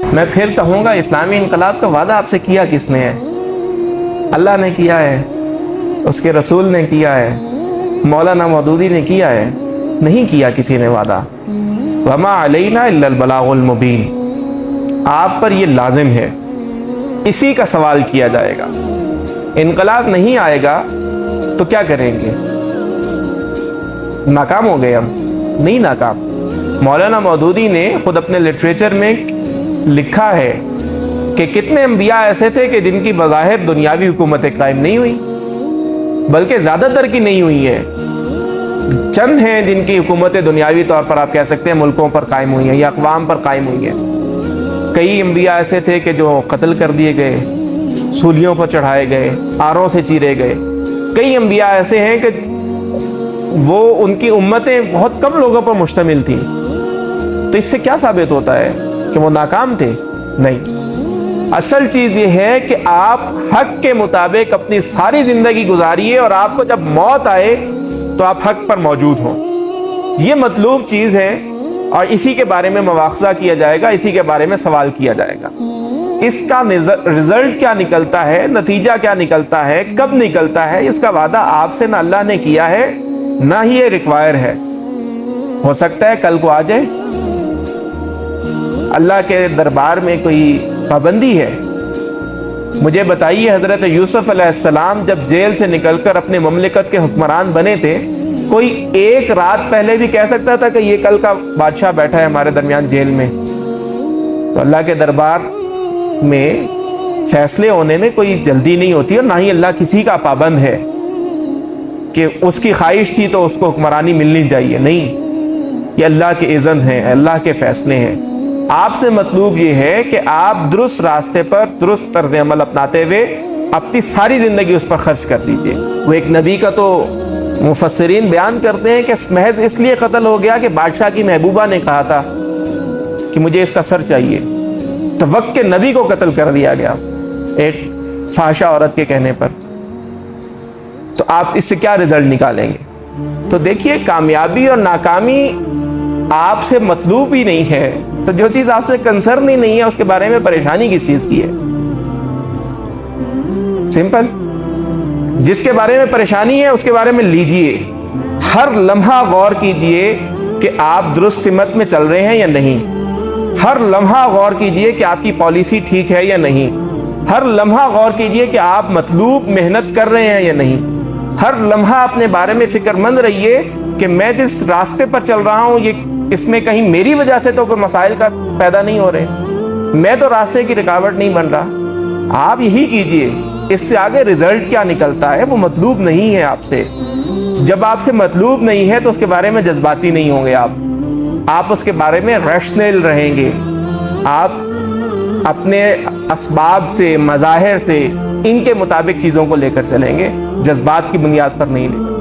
میں پھر کہوں گا اسلامی انقلاب کا وعدہ آپ سے کیا کس نے ہے؟ اللہ نے کیا ہے، اس کے رسول نے کیا ہے، مولانا مودودی نے کیا ہے؟ نہیں کیا کسی نے وعدہ۔ وما علینا الا البلاغ المبین، آپ پر یہ لازم ہے، اسی کا سوال کیا جائے گا۔ انقلاب نہیں آئے گا تو کیا کریں گے؟ ناکام ہو گئے ہم؟ نہیں ناکام۔ مولانا مودودی نے خود اپنے لٹریچر میں لکھا ہے کہ کتنے انبیاء ایسے تھے کہ جن کی بظاہر دنیاوی حکومتیں قائم نہیں ہوئی، بلکہ زیادہ تر کی نہیں ہوئی ہیں۔ چند ہیں جن کی حکومتیں دنیاوی طور پر آپ کہہ سکتے ہیں ملکوں پر قائم ہوئی ہیں یا اقوام پر قائم ہوئی ہیں۔ کئی انبیاء ایسے تھے کہ جو قتل کر دیے گئے، سولیوں پر چڑھائے گئے، آروں سے چیرے گئے۔ کئی انبیاء ایسے ہیں کہ وہ ان کی امتیں بہت کم لوگوں پر مشتمل تھیں۔ تو اس سے کیا ثابت ہوتا ہے کہ وہ ناکام تھے؟ نہیں۔ اصل چیز یہ ہے کہ آپ حق کے مطابق اپنی ساری زندگی گزاریے اور آپ کو جب موت آئے تو آپ حق پر موجود ہوں۔ یہ مطلوب چیز ہے اور اسی کے بارے میں مواخذہ کیا جائے گا، اسی کے بارے میں سوال کیا جائے گا۔ اس کا رزلٹ کیا نکلتا ہے، نتیجہ کیا نکلتا ہے، کب نکلتا ہے، اس کا وعدہ آپ سے نہ اللہ نے کیا ہے نہ ہی یہ ریکوائر ہے۔ ہو سکتا ہے کل کو آ جائے۔ اللہ کے دربار میں کوئی پابندی ہے؟ مجھے بتائیے، حضرت یوسف علیہ السلام جب جیل سے نکل کر اپنے مملکت کے حکمران بنے تھے، کوئی ایک رات پہلے بھی کہہ سکتا تھا کہ یہ کل کا بادشاہ بیٹھا ہے ہمارے درمیان جیل میں؟ تو اللہ کے دربار میں فیصلے ہونے میں کوئی جلدی نہیں ہوتی، اور نہ ہی اللہ کسی کا پابند ہے کہ اس کی خواہش تھی تو اس کو حکمرانی ملنی چاہیے۔ نہیں، یہ اللہ کے اذن ہیں، اللہ کے فیصلے ہیں۔ آپ سے مطلوب یہ ہے کہ آپ درست راستے پر درست طرز عمل اپناتے ہوئے اپنی ساری زندگی اس پر خرچ کر دیجئے۔ وہ ایک نبی کا تو مفسرین بیان کرتے ہیں کہ محض اس لیے قتل ہو گیا کہ بادشاہ کی محبوبہ نے کہا تھا کہ مجھے اس کا سر چاہیے، تو وقت کے نبی کو قتل کر دیا گیا ایک فحشہ عورت کے کہنے پر۔ تو آپ اس سے کیا رزلٹ نکالیں گے؟ تو دیکھیے، کامیابی اور ناکامی آپ سے مطلوب ہی نہیں ہے، تو جو چیز آپ سے کنسرن ہی نہیں ہے اس کے بارے میں پریشانی کس چیز کی ہے؟ سمپل۔ جس کے بارے میں پریشانی ہے اس کے بارے میں لیجئے، ہر لمحہ غور کیجئے کہ آپ درست سمت میں چل رہے ہیں یا نہیں، ہر لمحہ غور کیجئے کہ آپ کی پالیسی ٹھیک ہے یا نہیں، ہر لمحہ غور کیجئے کہ آپ مطلوب محنت کر رہے ہیں یا نہیں، ہر لمحہ اپنے بارے میں فکر مند رہیے کہ میں جس راستے پر چل رہا ہوں اس میں کہیں میری وجہ سے تو کوئی مسائل کا پیدا نہیں ہو رہے، میں تو راستے کی رکاوٹ نہیں بن رہا۔ آپ یہی کیجئے، اس سے آگے رزلٹ کیا نکلتا ہے وہ مطلوب نہیں ہے آپ سے۔ جب آپ سے مطلوب نہیں ہے تو اس کے بارے میں جذباتی نہیں ہوں گے، آپ اس کے بارے میں ریشنل رہیں گے، آپ اپنے اسباب سے، مظاہر سے، ان کے مطابق چیزوں کو لے کر چلیں گے، جذبات کی بنیاد پر نہیں لے کر۔